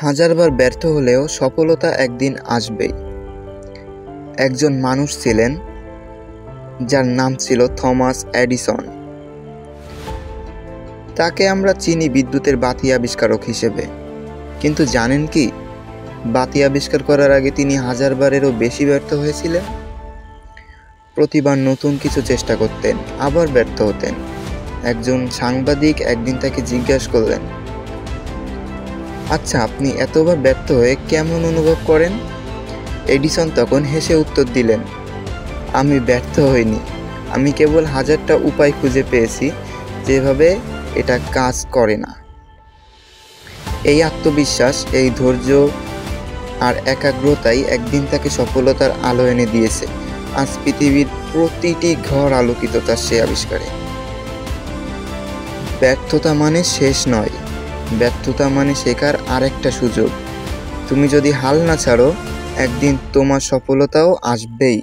হাজারবার ব্যর্থ হলেও সফলতা একদিন আসবেই। একজন মানুষ ছিলেন যার নাম ছিল থমাস এডিসন। তাকে আমরা চিনি বিদ্যুতের বাতি আবিষ্কারক হিসেবে, কিন্তু জানেন কি, বাতি আবিষ্কার করার আগে তিনি হাজারবারেরও বেশি ব্যর্থ হয়েছিলেন। প্রতিবার নতুন কিছু চেষ্টা করতেন, আবার ব্যর্থ হতেন। একজন সাংবাদিক একদিন তাকে জিজ্ঞাসা করলেন, আচ্ছা, আপনি এতবার ব্যর্থ হয়ে কেমন অনুভব করেন? এডিসন তখন হেসে উত্তর দিলেন, আমি ব্যর্থ হইনি, আমি কেবল হাজারটা উপায় খুঁজে পেয়েছি যেভাবে এটা কাজ করে না। এই আত্মবিশ্বাস, এই ধৈর্য আর একাগ্রতাই একদিন তাকে সফলতার আলো এনে দিয়েছে। আজ পৃথিবীর প্রতিটি ঘর আলোকিত তার সে আবিষ্কারে। ব্যর্থতা মানে শেষ নয়, ব্যর্থতা মানে শেখার আরেকটা সুযোগ। তুমি যদি হাল না ছাড়ো, একদিন তোমার সফলতাও আসবেই।